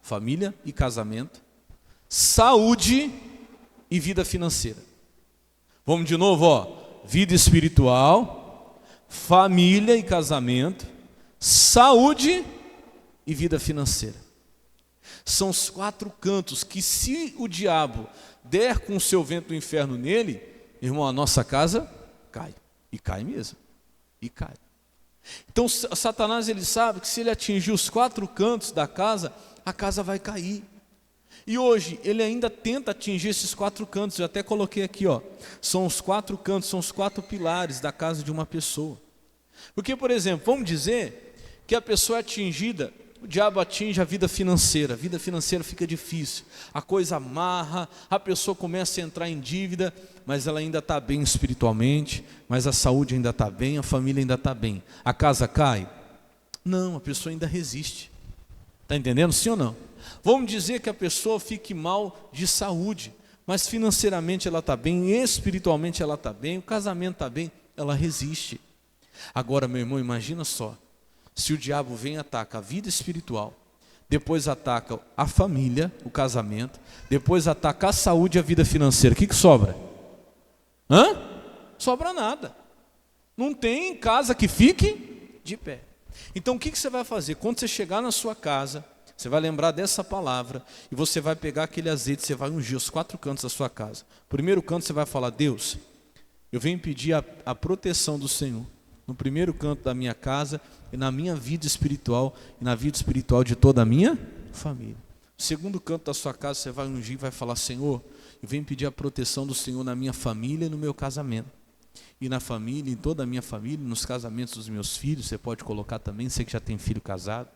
família e casamento, saúde e vida financeira. Vamos de novo, ó. Vida espiritual, família e casamento, saúde e vida financeira. São os 4 cantos que, se o diabo der com o seu vento do inferno nele, irmão, a nossa casa cai. E cai mesmo. E cai. Então Satanás, ele sabe que se ele atingir os 4 cantos da casa, a casa vai cair. E hoje ele ainda tenta atingir esses 4 cantos. Eu até coloquei aqui, ó. São os 4 cantos, são os 4 pilares da casa de uma pessoa. Porque, por exemplo, vamos dizer que a pessoa é atingida, o diabo atinge a vida financeira fica difícil, a coisa amarra, a pessoa começa a entrar em dívida, mas ela ainda está bem espiritualmente, mas a saúde ainda está bem, a família ainda está bem. A casa cai? Não, a pessoa ainda resiste. Está entendendo, sim ou não? Vamos dizer que a pessoa fique mal de saúde, mas financeiramente ela está bem, espiritualmente ela está bem, o casamento está bem, ela resiste. Agora, meu irmão, imagina só, se o diabo vem e ataca a vida espiritual, depois ataca a família, o casamento, depois ataca a saúde e a vida financeira, o que sobra? Sobra nada. Não tem casa que fique de pé. Então o que você vai fazer? Quando você chegar na sua casa, você vai lembrar dessa palavra e você vai pegar aquele azeite, você vai ungir os 4 cantos da sua casa. Primeiro canto você vai falar: Deus, eu venho pedir a proteção do Senhor no primeiro canto da minha casa e na minha vida espiritual e na vida espiritual de toda a minha família. No segundo canto da sua casa você vai ungir e vai falar: Senhor, eu venho pedir a proteção do Senhor na minha família e no meu casamento. E na família, em toda a minha família, nos casamentos dos meus filhos, você pode colocar também, você que já tem filho casado.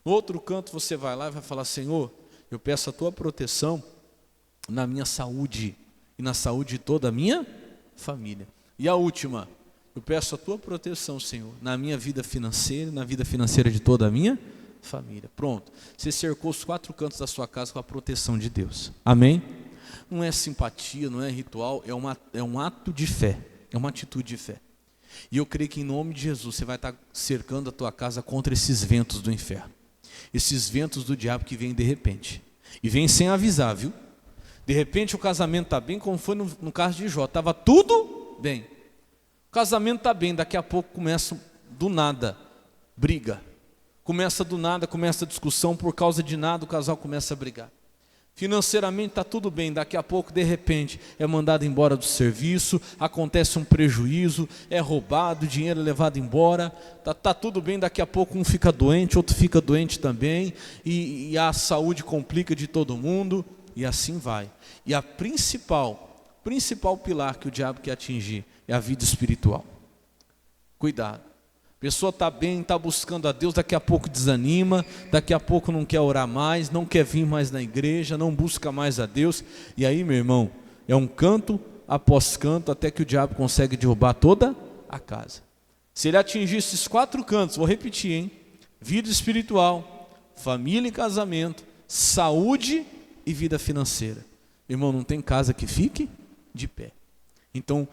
No outro canto você vai lá e vai falar: Senhor, eu peço a tua proteção na minha saúde e na saúde de toda a minha família. E a última, eu peço a tua proteção, Senhor, na minha vida financeira e na vida financeira de toda a minha família. Pronto, você cercou os 4 cantos da sua casa com a proteção de Deus. Amém? Não é simpatia, não é ritual, é um ato de fé, é uma atitude de fé. E eu creio que em nome de Jesus você vai estar cercando a tua casa contra esses ventos do inferno. Esses ventos do diabo que vêm de repente. E vêm sem avisar, viu? De repente o casamento está bem, como foi no caso de Jó. Estava tudo bem. O casamento está bem, daqui a pouco começa do nada briga. Começa do nada, começa a discussão, por causa de nada o casal começa a brigar. Financeiramente está tudo bem, daqui a pouco, de repente, é mandado embora do serviço, acontece um prejuízo, é roubado, o dinheiro é levado embora, tá tudo bem, daqui a pouco um fica doente, outro fica doente também, e a saúde complica de todo mundo, e assim vai. E a principal pilar que o diabo quer atingir é a vida espiritual. Cuidado. A pessoa está bem, está buscando a Deus, daqui a pouco desanima, daqui a pouco não quer orar mais, não quer vir mais na igreja, não busca mais a Deus. E aí, meu irmão, é um canto após canto, até que o diabo consegue derrubar toda a casa. Se ele atingir esses 4 cantos, vou repetir, hein? Vida espiritual, família e casamento, saúde e vida financeira. Irmão, não tem casa que fique de pé. Então,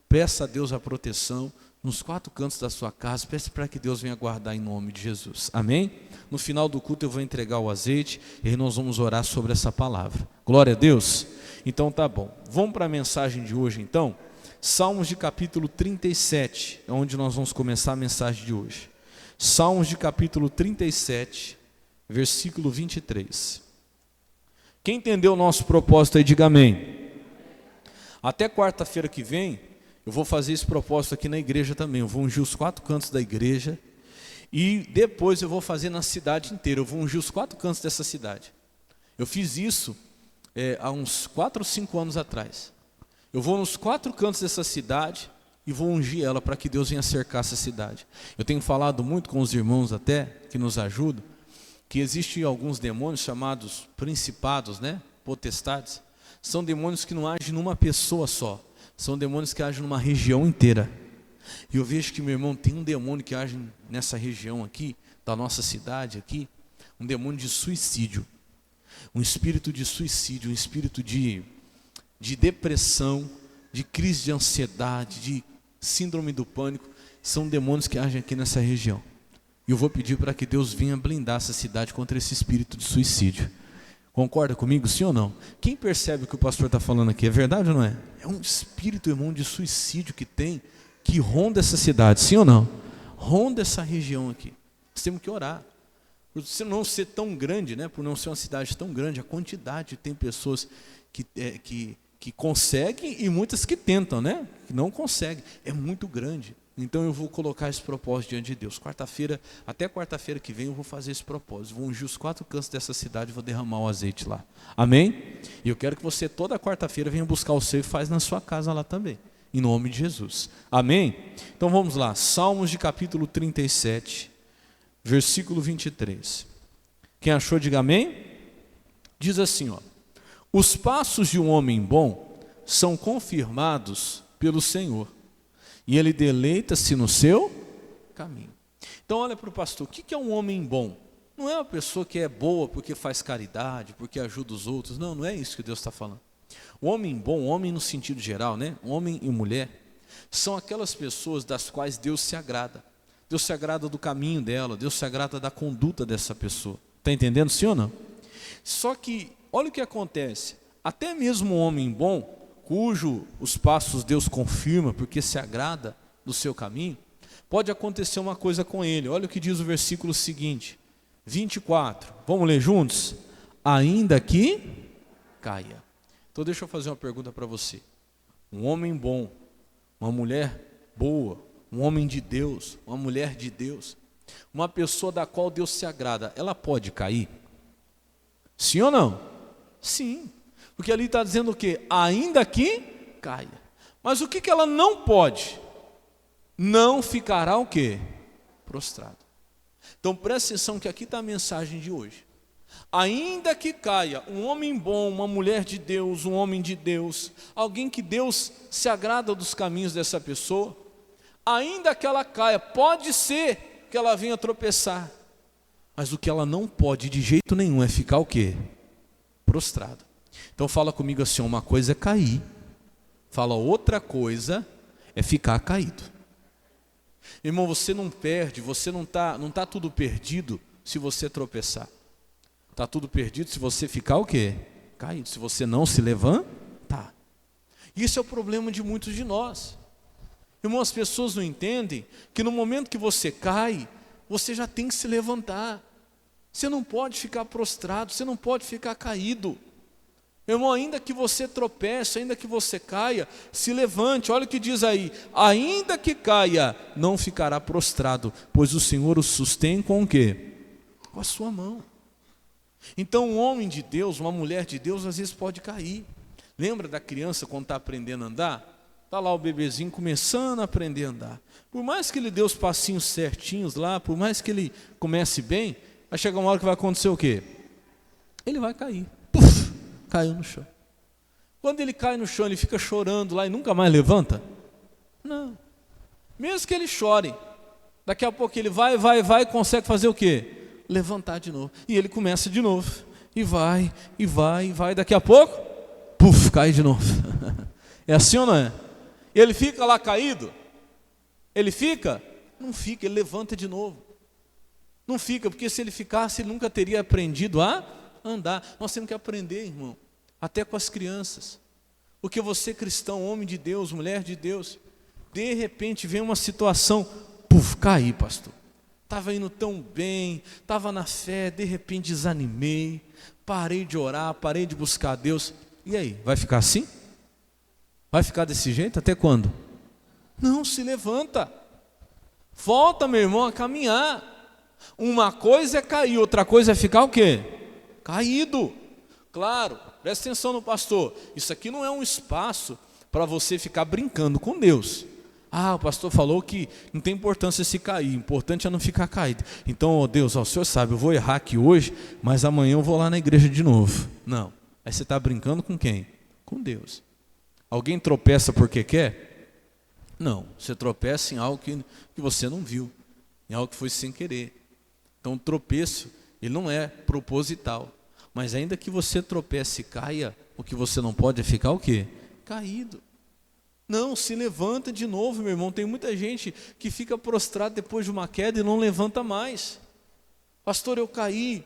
peça a Deus a proteção nos 4 cantos da sua casa, peça para que Deus venha guardar em nome de Jesus. Amém? No final do culto eu vou entregar o azeite e nós vamos orar sobre essa palavra. Glória a Deus. Então tá bom. Vamos para a mensagem de hoje então. Salmos de capítulo 37, é onde nós vamos começar a mensagem de hoje. Salmos de capítulo 37, versículo 23. Quem entendeu o nosso propósito aí, diga amém. Até quarta-feira que vem, eu vou fazer esse propósito aqui na igreja também. Eu vou ungir os 4 cantos da igreja e depois eu vou fazer na cidade inteira. Eu vou ungir os 4 cantos dessa cidade. Eu fiz isso há uns 4 ou 5 anos atrás. Eu vou nos 4 cantos dessa cidade e vou ungir ela para que Deus venha cercar essa cidade. Eu tenho falado muito com os irmãos até, que nos ajudam, que existem alguns demônios chamados principados, né? Potestades. São demônios que não agem numa pessoa só. São demônios que agem numa região inteira. E eu vejo que, meu irmão, tem um demônio que age nessa região aqui, da nossa cidade aqui, um demônio de suicídio. Um espírito de suicídio, um espírito de depressão, de crise de ansiedade, de síndrome do pânico. São demônios que agem aqui nessa região. E eu vou pedir para que Deus venha blindar essa cidade contra esse espírito de suicídio. Concorda comigo, sim ou não? Quem percebe o que o pastor está falando aqui, é verdade ou não é? É um espírito, irmão, de suicídio que ronda essa cidade, sim ou não? Ronda essa região aqui. Nós temos que orar. Por não ser tão grande, né? Por não ser uma cidade tão grande, a quantidade tem pessoas que conseguem e muitas que tentam, né? Que não conseguem. É muito grande. Então eu vou colocar esse propósito diante de Deus. Até quarta-feira que vem eu vou fazer esse propósito. Vou ungir os 4 cantos dessa cidade e vou derramar o azeite lá. Amém? E eu quero que você toda quarta-feira venha buscar o seu e faz na sua casa lá também. Em nome de Jesus. Amém? Então vamos lá. Salmos de capítulo 37, versículo 23. Quem achou, diga amém. Diz assim, ó: os passos de um homem bom são confirmados pelo Senhor, e ele deleita-se no seu caminho. Então olha para o pastor, o que é um homem bom? Não é uma pessoa que é boa porque faz caridade, porque ajuda os outros. Não é isso que Deus está falando. O homem bom, homem no sentido geral, né? Homem e mulher, são aquelas pessoas das quais Deus se agrada. Deus se agrada do caminho dela, Deus se agrada da conduta dessa pessoa. Está entendendo, sim ou não? Só que, olha o que acontece. Até mesmo um homem bom, cujo os passos Deus confirma, porque se agrada do seu caminho, pode acontecer uma coisa com ele. Olha o que diz o versículo seguinte, 24. Vamos ler juntos? Ainda que caia. Então deixa eu fazer uma pergunta para você. Um homem bom, uma mulher boa, um homem de Deus, uma mulher de Deus, uma pessoa da qual Deus se agrada, ela pode cair? Sim ou não? Sim. Porque ali está dizendo o quê? Ainda que caia. Mas o que ela não pode? Não ficará o quê? Prostrado. Então presta atenção que aqui está a mensagem de hoje. Ainda que caia um homem bom, uma mulher de Deus, um homem de Deus, alguém que Deus se agrada dos caminhos dessa pessoa, ainda que ela caia, pode ser que ela venha tropeçar, mas o que ela não pode de jeito nenhum é ficar o quê? Prostrado. Então fala comigo assim, uma coisa é cair, fala outra coisa é ficar caído. Irmão, você não perde, você não tá tudo perdido se você tropeçar. Está tudo perdido se você ficar o quê? Caído, se você não se levantar. Isso é o problema de muitos de nós. Irmão, as pessoas não entendem que no momento que você cai, você já tem que se levantar. Você não pode ficar prostrado, você não pode ficar caído. Irmão, ainda que você tropece, ainda que você caia, se levante. Olha o que diz aí, ainda que caia, não ficará prostrado, pois o Senhor o sustém com o quê? Com a sua mão. Então um homem de Deus, uma mulher de Deus, às vezes pode cair. Lembra da criança quando está aprendendo a andar? Está lá o bebezinho começando a aprender a andar. Por mais que ele dê os passinhos certinhos lá, por mais que ele comece bem, vai chegar uma hora que vai acontecer o quê? Ele vai cair. Puf, caiu no chão. Quando ele cai no chão, ele fica chorando lá e nunca mais levanta? Não. Mesmo que ele chore, daqui a pouco ele vai, consegue fazer o quê? Levantar de novo. E ele começa de novo. E vai. Daqui a pouco, puf, cai de novo. É assim ou não é? E ele fica lá caído? Ele fica? Não fica, ele levanta de novo. Não fica, porque se ele ficasse, ele nunca teria aprendido a andar. Nós temos que aprender, irmão, até com as crianças. Porque você, cristão, homem de Deus, mulher de Deus, de repente vem uma situação, puf, caí, pastor. Estava indo tão bem, estava na fé, de repente desanimei, parei de orar, parei de buscar a Deus. E aí, vai ficar assim? Vai ficar desse jeito? Até quando? Não, se levanta. Volta, meu irmão, a caminhar. Uma coisa é cair, outra coisa é ficar o quê? Caído. Claro, presta atenção no pastor. Isso aqui não é um espaço para você ficar brincando com Deus. Ah, o pastor falou que não tem importância se cair, o importante é não ficar caído. Então, Deus, o senhor sabe, eu vou errar aqui hoje, mas amanhã eu vou lá na igreja de novo. Não, aí você está brincando com quem? Com Deus. Alguém tropeça porque quer? Não, você tropeça em algo que você não viu, em algo que foi sem querer. Então o tropeço, ele não é proposital, mas ainda que você tropece e caia, o que você não pode é ficar o quê? Caído. Não, se levanta de novo, meu irmão. Tem muita gente que fica prostrado depois de uma queda e não levanta mais. Pastor, eu caí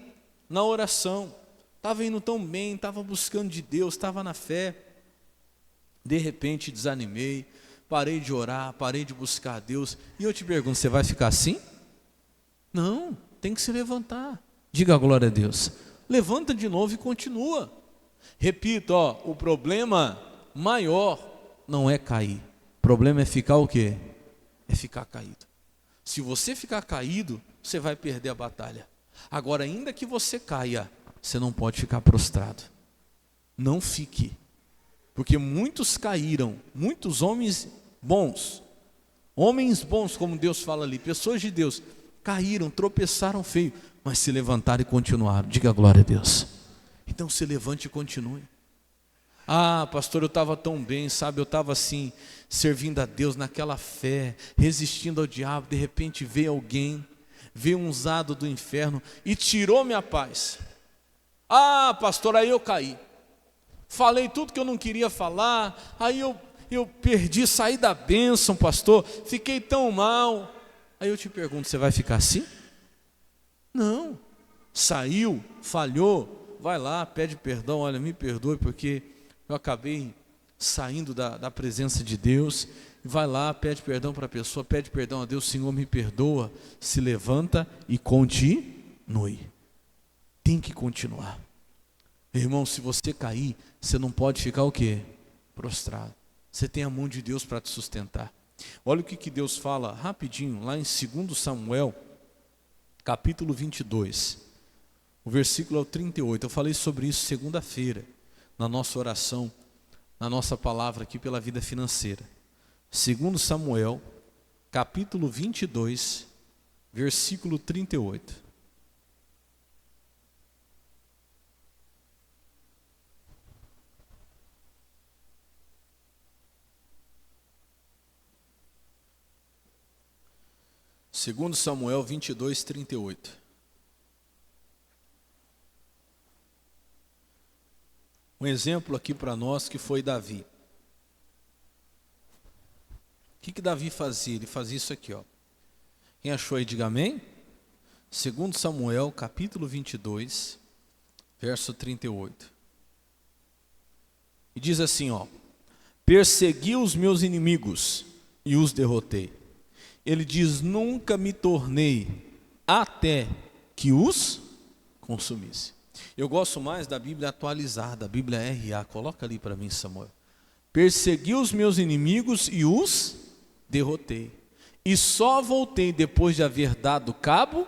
na oração, estava indo tão bem, estava buscando de Deus, estava na fé. De repente desanimei, parei de orar, parei de buscar a Deus. E eu te pergunto, você vai ficar assim? Não, tem que se levantar. Diga a glória a Deus. Levanta de novo e continua. Repito, o problema maior não é cair. O problema é ficar o quê? É ficar caído. Se você ficar caído, você vai perder a batalha. Agora, ainda que você caia, você não pode ficar prostrado. Não fique. Porque muitos caíram, muitos homens bons, como Deus fala ali, pessoas de Deus, caíram, tropeçaram feio, mas se levantaram e continuaram. Diga a glória a Deus. Então se levante e continue. Ah, pastor, eu estava tão bem, sabe, eu estava assim, servindo a Deus naquela fé, resistindo ao diabo, de repente veio alguém, veio um usado do inferno e tirou minha paz. Ah, pastor, aí eu caí. Falei tudo que eu não queria falar, aí eu perdi, saí da bênção, pastor, fiquei tão mal. Aí eu te pergunto, você vai ficar assim? Não. Saiu, falhou, vai lá, pede perdão, olha, me perdoe porque eu acabei saindo da presença de Deus. Vai lá, pede perdão para a pessoa, pede perdão a Deus, Senhor, me perdoa, se levanta e continue. Tem que continuar. Irmão, se você cair, você não pode ficar o quê? Prostrado. Você tem a mão de Deus para te sustentar. Olha o que Deus fala rapidinho, lá em 2 Samuel, capítulo 22. O versículo é o 38. Eu falei sobre isso segunda-feira, na nossa oração, na nossa palavra aqui pela vida financeira. 2 Samuel, capítulo 22, versículo 38. Segundo Samuel 22, 38. Um exemplo aqui para nós que foi Davi. O que Davi fazia? Ele fazia isso aqui, ó. Quem achou aí, diga amém. Segundo Samuel, capítulo 22, verso 38. E diz assim, ó: persegui os meus inimigos e os derrotei. Ele diz, nunca me tornei até que os consumisse. Eu gosto mais da Bíblia atualizada, a Bíblia RA. Coloca ali para mim, Samuel. Persegui os meus inimigos e os derrotei. E só voltei depois de haver dado cabo.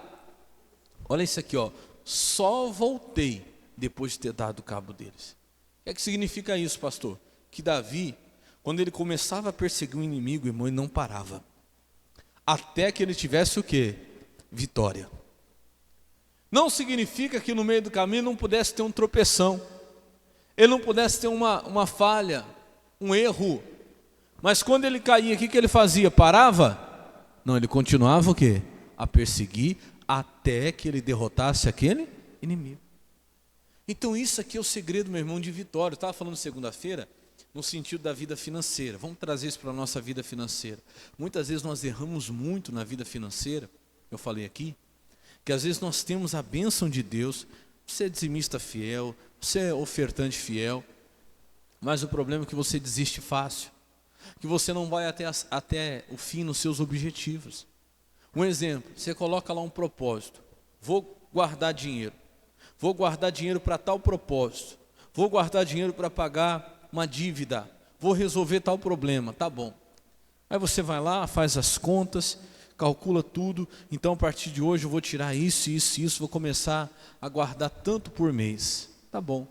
Olha isso aqui, ó. Só voltei depois de ter dado cabo deles. O que significa isso, pastor? Que Davi, quando ele começava a perseguir um inimigo, irmão, ele não parava. Até que ele tivesse o quê? Vitória. Não significa que no meio do caminho não pudesse ter um tropeção, ele não pudesse ter uma falha, um erro. Mas quando ele caía, o que ele fazia? Parava? Não, ele continuava o quê? A perseguir até que ele derrotasse aquele inimigo. Então isso aqui é o segredo, meu irmão, de vitória. Eu estava falando segunda-feira no sentido da vida financeira. Vamos trazer isso para a nossa vida financeira. Muitas vezes nós erramos muito na vida financeira. Eu falei aqui que às vezes nós temos a bênção de Deus. Você é dizimista fiel, você é ofertante fiel, mas o problema é que você desiste fácil, que você não vai até o fim nos seus objetivos. Um exemplo, você coloca lá um propósito: vou guardar dinheiro para tal propósito, vou guardar dinheiro para pagar uma dívida, vou resolver tal problema, tá bom. Aí você vai lá, faz as contas, calcula tudo. Então a partir de hoje eu vou tirar isso, vou começar a guardar tanto por mês. Tá bom.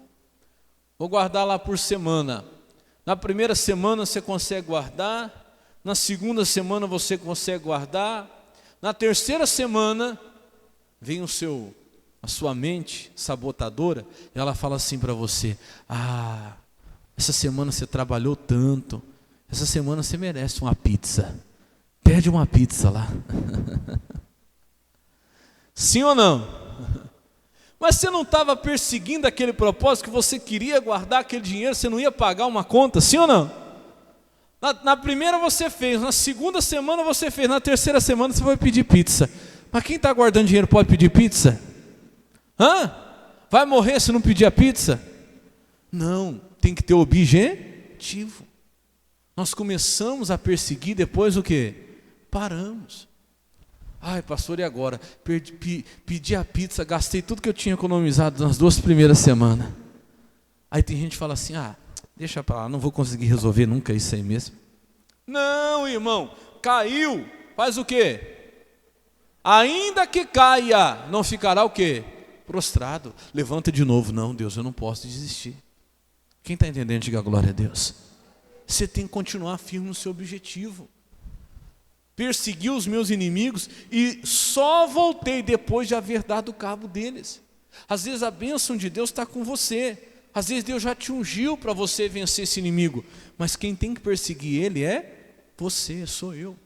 Vou guardar lá por semana. Na primeira semana você consegue guardar, na segunda semana você consegue guardar, na terceira semana vem a sua mente sabotadora, e ela fala assim para você: ah, essa semana você trabalhou tanto, essa semana você merece uma pizza. Pede uma pizza lá. Sim ou não? Mas você não estava perseguindo aquele propósito que você queria guardar aquele dinheiro, você não ia pagar uma conta, sim ou não? Na primeira você fez, na segunda semana você fez, na terceira semana você vai pedir pizza. Mas quem está guardando dinheiro pode pedir pizza? Vai morrer se não pedir a pizza? Não, tem que ter objetivo. Nós começamos a perseguir, depois o quê? Paramos. Ai, pastor, e agora? Pedi a pizza, gastei tudo que eu tinha economizado nas 2 primeiras semanas. Aí tem gente que fala assim, deixa para lá, não vou conseguir resolver nunca isso aí mesmo. Não, irmão, caiu, faz o quê? Ainda que caia, não ficará o quê? Prostrado. Levanta de novo. Não, Deus, eu não posso desistir. Quem está entendendo, diga glória a Deus. Você tem que continuar firme no seu objetivo. Persegui os meus inimigos e só voltei depois de haver dado cabo deles. Às vezes a bênção de Deus está com você. Às vezes Deus já te ungiu para você vencer esse inimigo. Mas quem tem que perseguir ele é você, sou eu.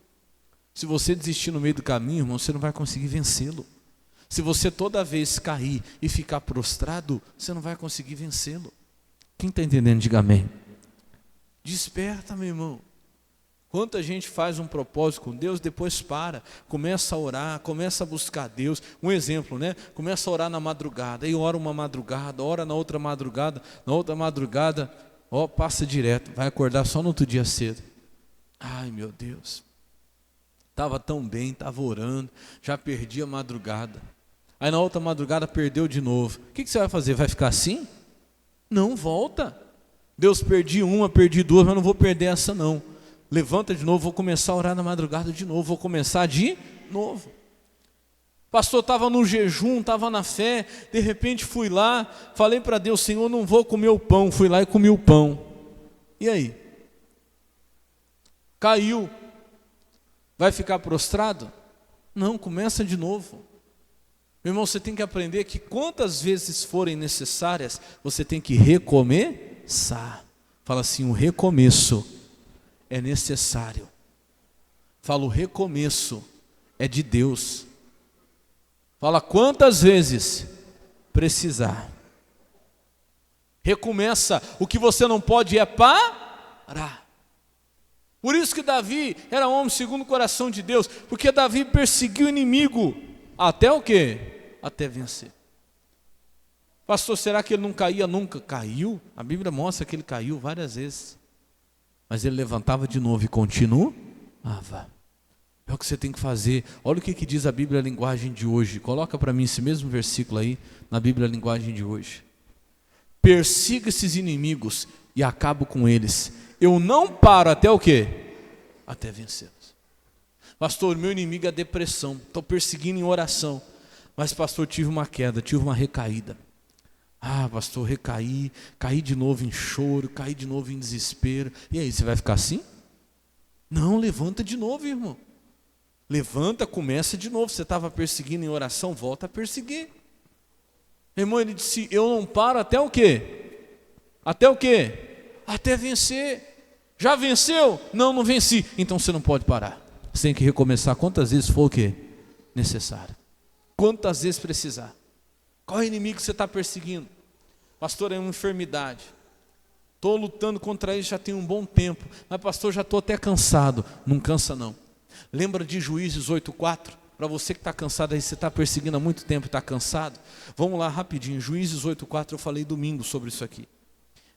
Se você desistir no meio do caminho, irmão, você não vai conseguir vencê-lo. Se você toda vez cair e ficar prostrado, você não vai conseguir vencê-lo. Quem está entendendo, diga amém. Desperta, meu irmão. Quanta gente faz um propósito com Deus, depois para, começa a orar, começa a buscar Deus. Um exemplo, né? Começa a orar na madrugada, aí ora uma madrugada, ora na outra madrugada, passa direto, vai acordar só no outro dia cedo. Ai, meu Deus. Estava tão bem, estava orando, já perdi a madrugada. Aí na outra madrugada perdeu de novo. O que você vai fazer? Vai ficar assim? Não, volta. Deus, perdi uma, perdi duas, mas não vou perder essa não. Levanta de novo, vou começar a orar na madrugada de novo, vou começar de novo. Pastor, estava no jejum, estava na fé, de repente fui lá, falei para Deus, Senhor, não vou comer o pão, fui lá e comi o pão. E aí? Caiu. Vai ficar prostrado? Não, começa de novo. Meu irmão, você tem que aprender que quantas vezes forem necessárias, você tem que recomeçar. Fala assim, o recomeço é necessário. Fala, o recomeço é de Deus. Fala, quantas vezes precisar. Recomeça, o que você não pode é parar. Por isso que Davi era homem segundo o coração de Deus, porque Davi perseguiu o inimigo, até o quê? Até vencer. Pastor, será que ele não caía nunca? Caiu, a Bíblia mostra que ele caiu várias vezes, mas ele levantava de novo e continuava. É o que você tem que fazer. Olha o que diz a Bíblia, a linguagem de hoje. Coloca para mim esse mesmo versículo aí, na Bíblia, a linguagem de hoje. Persiga esses inimigos e acabo com eles. Eu não paro até o quê? Até vencê-los. Pastor, meu inimigo é a depressão. Estou perseguindo em oração. Mas pastor, tive uma queda, tive uma recaída. Pastor, recaí, caí de novo em choro, caí de novo em desespero. E aí, você vai ficar assim? Não, levanta de novo, irmão. Levanta, começa de novo. Você estava perseguindo em oração, volta a perseguir. Irmão, ele disse, eu não paro até o quê? Até o quê? Até vencer. Já venceu? Não, não venci. Então você não pode parar. Você tem que recomeçar quantas vezes for o quê? Necessário. Quantas vezes precisar. Qual é o inimigo que você está perseguindo? Pastor, é uma enfermidade. Estou lutando contra isso já tem um bom tempo. Mas pastor, já estou até cansado. Não cansa não. Lembra de Juízes 8:4? Para você que está cansado aí, você está perseguindo há muito tempo e está cansado. Vamos lá rapidinho. Juízes 8:4, eu falei domingo sobre isso aqui.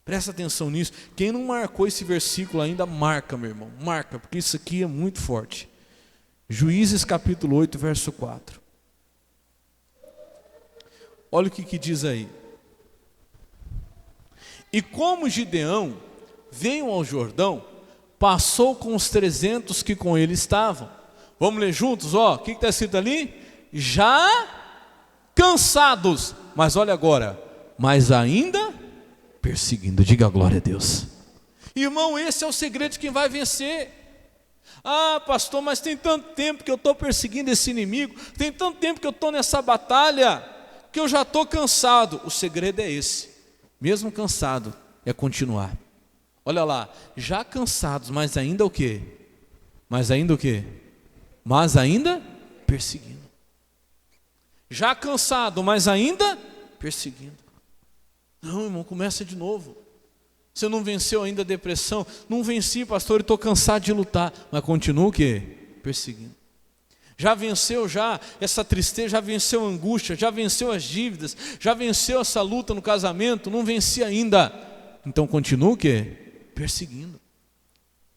Presta atenção nisso. Quem não marcou esse versículo ainda, marca, meu irmão. Marca, porque isso aqui é muito forte. Juízes capítulo 8, verso 4. Olha o que diz aí. E como Gideão veio ao Jordão, passou com os 300 que com ele estavam. Vamos ler juntos, ó. O que está escrito ali? Já cansados. Mas olha agora. Mas ainda perseguindo. Diga glória a Deus. Irmão, esse é o segredo de quem vai vencer. Pastor, mas tem tanto tempo que eu estou perseguindo esse inimigo. Tem tanto tempo que eu estou nessa batalha, que eu já estou cansado. O segredo é esse. Mesmo cansado, é continuar. Olha lá, já cansados, mas ainda o quê? Mas ainda o quê? Mas ainda perseguindo. Já cansado, mas ainda perseguindo. Não, irmão, começa de novo. Você não venceu ainda a depressão? Não venci, pastor, e estou cansado de lutar. Mas continua o quê? Perseguindo. Já venceu essa tristeza, já venceu a angústia, já venceu as dívidas, já venceu essa luta no casamento? Não venci ainda. Então continua o quê? Perseguindo.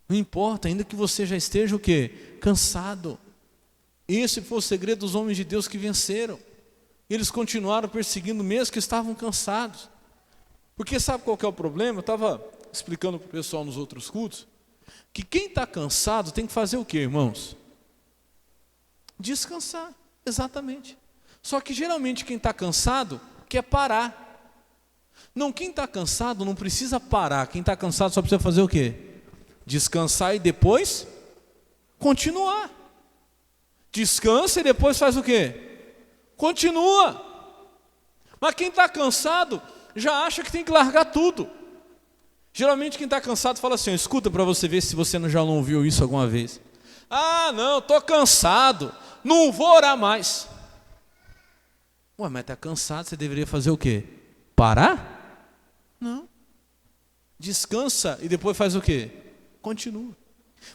Não importa, ainda que você já esteja o quê? Cansado. Esse foi o segredo dos homens de Deus que venceram. Eles continuaram perseguindo mesmo que estavam cansados. Porque sabe qual que é o problema? Eu estava explicando para o pessoal nos outros cultos, que quem está cansado tem que fazer o quê, irmãos? Descansar, exatamente. Só que geralmente quem está cansado quer parar. Não, quem está cansado não precisa parar. Quem está cansado só precisa fazer o quê? Descansar e depois continuar. Descansa e depois faz o quê? Continua. Mas quem está cansado já acha que tem que largar tudo. Geralmente quem está cansado fala assim, escuta para você ver se você já não ouviu isso alguma vez. Ah, não, estou cansado, não vou orar mais. Ué, mas está cansado, você deveria fazer o quê? Parar? Não. Descansa e depois faz o quê? Continua.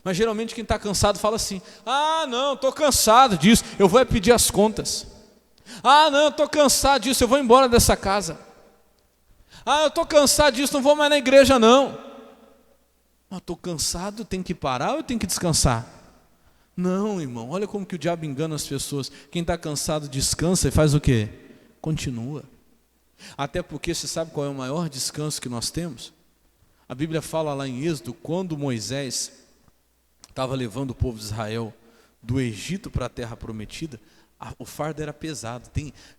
Mas geralmente quem está cansado fala assim, ah, não, estou cansado disso, eu vou pedir as contas. Ah, não, estou cansado disso, eu vou embora dessa casa. Ah, eu estou cansado disso, não vou mais na igreja não. Mas estou cansado, tenho que parar ou eu tenho que descansar? Não, irmão, olha como que o diabo engana as pessoas. Quem está cansado descansa e faz o quê? Continua. Até porque você sabe qual é o maior descanso que nós temos? A Bíblia fala lá em Êxodo, quando Moisés estava levando o povo de Israel do Egito para a terra prometida, o fardo era pesado.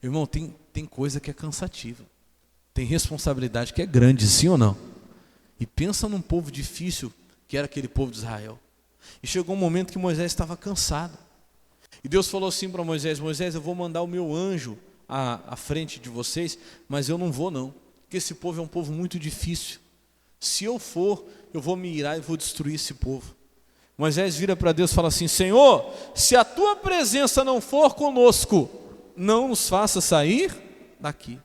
Irmão, tem coisa que é cansativa. Tem responsabilidade que é grande, sim ou não? E pensa num povo difícil que era aquele povo de Israel. E chegou um momento que Moisés estava cansado. E Deus falou assim para Moisés, Moisés, eu vou mandar o meu anjo à frente de vocês, mas eu não vou não, porque esse povo é um povo muito difícil. Se eu for, eu vou me irar e vou destruir esse povo. Moisés vira para Deus e fala assim, Senhor, se a tua presença não for conosco, não nos faça sair daqui.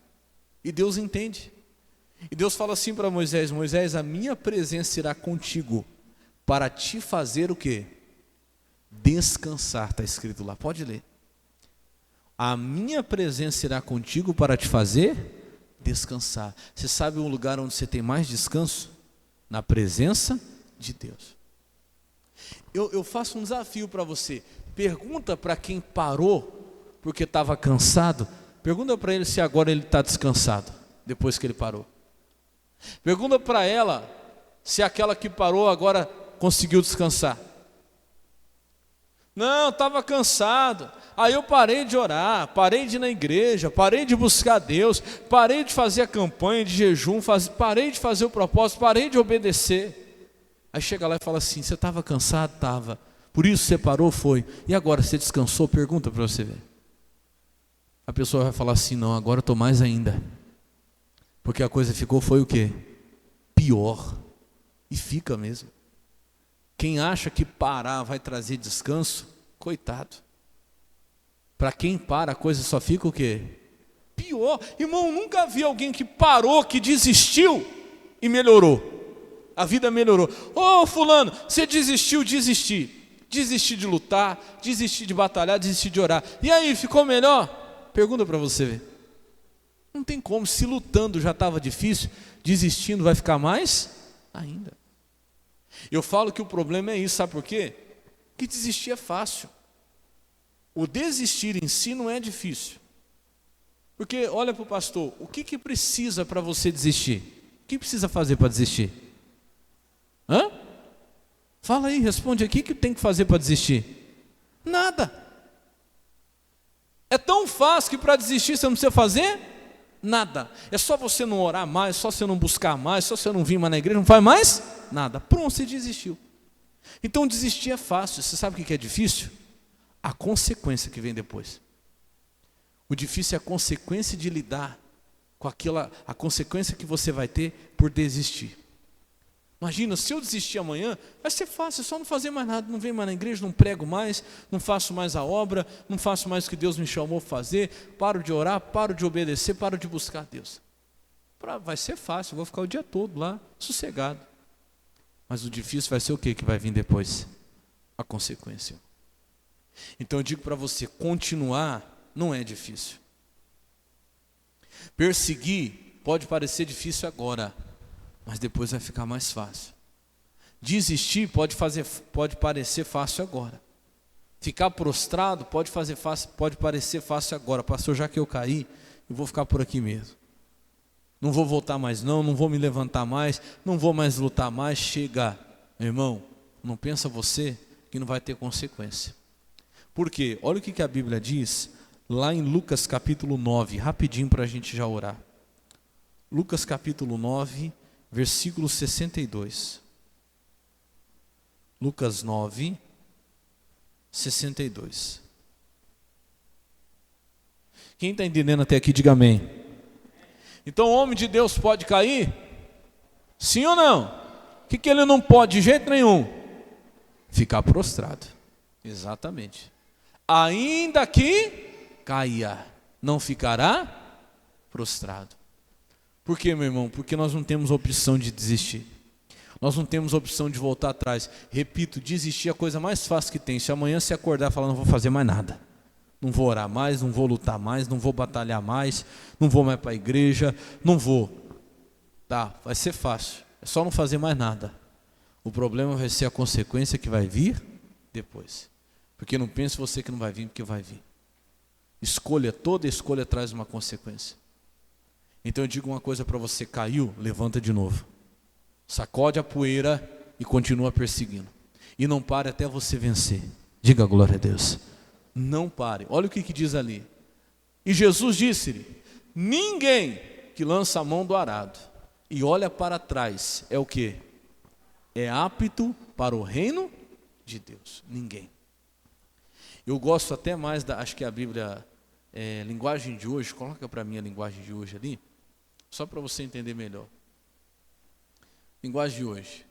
E Deus entende. E Deus fala assim para Moisés, Moisés, a minha presença irá contigo para te fazer o quê? Descansar, está escrito lá, pode ler. A minha presença irá contigo para te fazer descansar. Você sabe um lugar onde você tem mais descanso? Na presença de Deus. Eu faço um desafio para você. Pergunta para quem parou porque estava cansado. Pergunta para ele se agora ele está descansado, depois que ele parou. Pergunta para ela se aquela que parou agora conseguiu descansar. Não, estava cansado. Aí eu parei de orar, parei de ir na igreja, parei de buscar Deus, parei de fazer a campanha de jejum, parei de fazer o propósito, parei de obedecer. Aí chega lá e fala assim, você estava cansado? Estava. Por isso você parou? Foi. E agora, você descansou? Pergunta para você ver. A pessoa vai falar assim, não, agora eu estou mais ainda. Porque a coisa foi o quê? Pior. E fica mesmo. Quem acha que parar vai trazer descanso, coitado. Para quem para, a coisa só fica o quê? Pior. Irmão, nunca vi alguém que parou, que desistiu e melhorou. A vida melhorou. Ô fulano, você desistiu, desisti. Desisti de lutar, desisti de batalhar, desisti de orar. E aí, ficou melhor? Pergunta para você ver. Não tem como, se lutando já estava difícil, desistindo vai ficar mais ainda. Eu falo que o problema é isso, sabe por quê? Que desistir é fácil. O desistir em si não é difícil. Porque, olha para o pastor, o que precisa para você desistir? O que precisa fazer para desistir? Hã? Fala aí, responde aqui, o que tem que fazer para desistir? Nada. É tão fácil que para desistir você não precisa fazer nada. É só você não orar mais, só você não buscar mais, só você não vir mais na igreja, não faz mais nada. Pronto, você desistiu. Então desistir é fácil. Você sabe o que é difícil? A consequência que vem depois. O difícil é a consequência de lidar com a consequência que você vai ter por desistir. Imagina, se eu desistir amanhã, vai ser fácil, é só não fazer mais nada, não venho mais na igreja, não prego mais, não faço mais a obra, não faço mais o que Deus me chamou para fazer, paro de orar, paro de obedecer, paro de buscar Deus. vai ser fácil, eu vou ficar o dia todo lá, sossegado. Mas o difícil vai ser o que vai vir depois? A consequência. Então eu digo para você, continuar não é difícil. Perseguir pode parecer difícil agora, mas depois vai ficar mais fácil. Desistir pode parecer fácil agora. Ficar prostrado pode parecer fácil agora. Pastor, já que eu caí, eu vou ficar por aqui mesmo. Não vou voltar mais não vou me levantar mais, não vou mais lutar mais, chega. Meu irmão, não pensa você que não vai ter consequência. Por quê? Olha o que a Bíblia diz lá em Lucas capítulo 9, rapidinho para a gente já orar. Lucas capítulo 9, versículo 62. Lucas 9, 62. Quem está entendendo até aqui, diga amém. Então o homem de Deus pode cair? Sim ou não? O que ele não pode de jeito nenhum? Ficar prostrado. Exatamente. Ainda que caia, não ficará prostrado. Por quê, meu irmão? Porque nós não temos opção de desistir. Nós não temos opção de voltar atrás. Repito, desistir é a coisa mais fácil que tem. Se amanhã você acordar e falar, não vou fazer mais nada. Não vou orar mais, não vou lutar mais, não vou batalhar mais, não vou mais para a igreja, não vou. Tá, vai ser fácil. É só não fazer mais nada. O problema vai ser a consequência que vai vir depois. Porque não pense você que não vai vir, porque vai vir. Toda escolha traz uma consequência. Então eu digo uma coisa para você, caiu, levanta de novo. Sacode a poeira e continua perseguindo. E não pare até você vencer. Diga glória a Deus. Não pare. Olha o que diz ali. E Jesus disse-lhe: ninguém que lança a mão do arado e olha para trás é o quê? É apto para o reino de Deus. Ninguém. Eu gosto até mais acho que a Bíblia, linguagem de hoje, coloca para mim a linguagem de hoje ali, só para você entender melhor. Linguagem de hoje.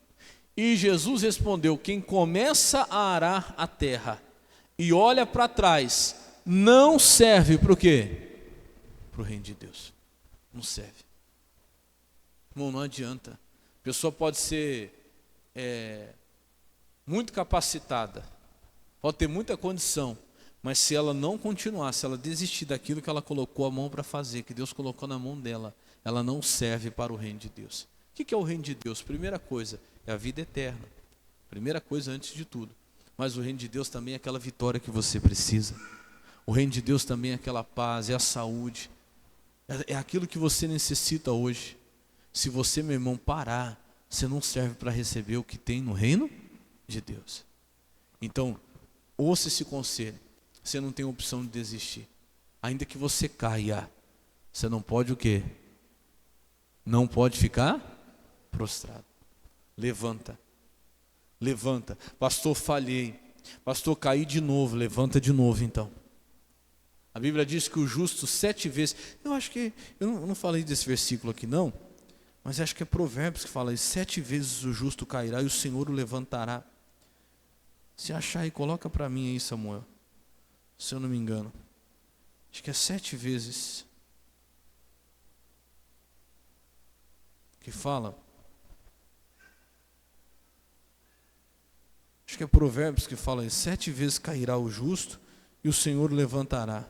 E Jesus respondeu: quem começa a arar a terra e olha para trás, não serve para o quê? Para o reino de Deus. Não serve. Irmão, não adianta. A pessoa pode ser muito capacitada, pode ter muita condição, mas se ela não continuar, se ela desistir daquilo que ela colocou a mão para fazer, que Deus colocou na mão dela, ela não serve para o reino de Deus. O que é o reino de Deus? Primeira coisa, é a vida eterna. Primeira coisa antes de tudo. Mas o reino de Deus também é aquela vitória que você precisa. O reino de Deus também é aquela paz, é a saúde. É aquilo que você necessita hoje. Se você, meu irmão, parar, você não serve para receber o que tem no reino de Deus. Então, ouça esse conselho. Você não tem opção de desistir. Ainda que você caia, você não pode o quê? Não pode ficar prostrado. Levanta. Levanta. Pastor, falhei. Pastor, caí de novo. Levanta de novo então. A Bíblia diz que o justo 7 vezes. Eu acho que, eu não falei desse versículo aqui não, mas acho que é Provérbios que fala isso. 7 vezes o justo cairá e o Senhor o levantará. Se achar aí, coloca para mim aí, Samuel. Se eu não me engano. Acho que é 7 vezes. Que fala. Acho que é Provérbios que fala isso. 7 vezes cairá o justo e o Senhor o levantará.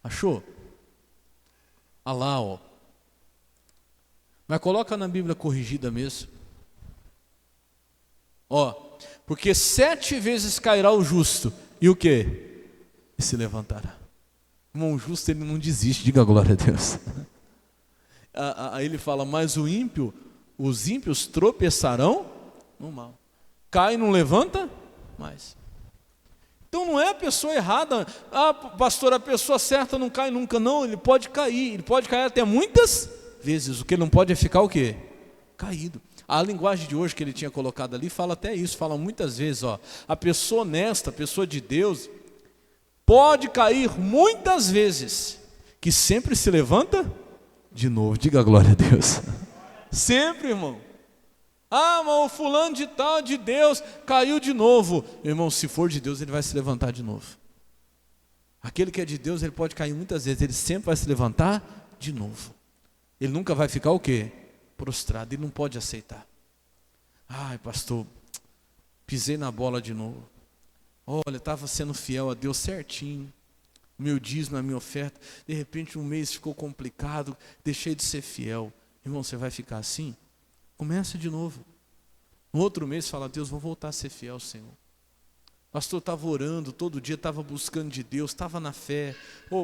Achou? Ah lá, ó. Mas coloca na Bíblia corrigida mesmo. Ó, porque 7 vezes cairá o justo e o quê? E se levantará. Irmão, o justo ele não desiste, diga glória a Deus. Aí ele fala, mas os ímpios tropeçarão no mal. Cai e não levanta mais. Então não é a pessoa errada. Ah, pastor, a pessoa certa não cai nunca. Não, ele pode cair até muitas vezes. O que ele não pode é ficar o quê? Caído. A linguagem de hoje que ele tinha colocado ali fala até isso, fala muitas vezes, ó, a pessoa honesta, a pessoa de Deus, pode cair muitas vezes, que sempre se levanta de novo. Diga glória a Deus. Sempre, irmão. Ah, mas o fulano de tal, de Deus, caiu de novo. Irmão, se for de Deus, ele vai se levantar de novo. Aquele que é de Deus, ele pode cair muitas vezes, ele sempre vai se levantar de novo. Ele nunca vai ficar o quê? Prostrado, ele não pode aceitar. Ai, pastor, pisei na bola de novo. Olha, estava sendo fiel a Deus certinho. O meu dízimo, a minha oferta. De repente um mês ficou complicado, deixei de ser fiel. Irmão, você vai ficar assim? Começa de novo. No outro mês fala, Deus, vou voltar a ser fiel, Senhor. Pastor, estava orando, todo dia estava buscando de Deus, estava na fé.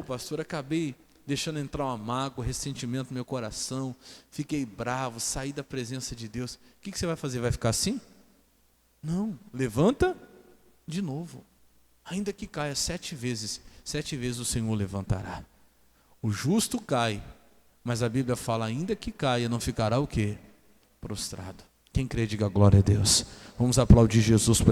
Pastor, acabei deixando entrar uma mágoa, ressentimento no meu coração. Fiquei bravo, saí da presença de Deus. O que você vai fazer? Vai ficar assim? Não, levanta de novo. Ainda que caia 7 vezes o Senhor levantará. O justo cai, mas a Bíblia fala, ainda que caia, não ficará o quê? Prostrado. Quem crê, diga glória a Deus. Vamos aplaudir Jesus por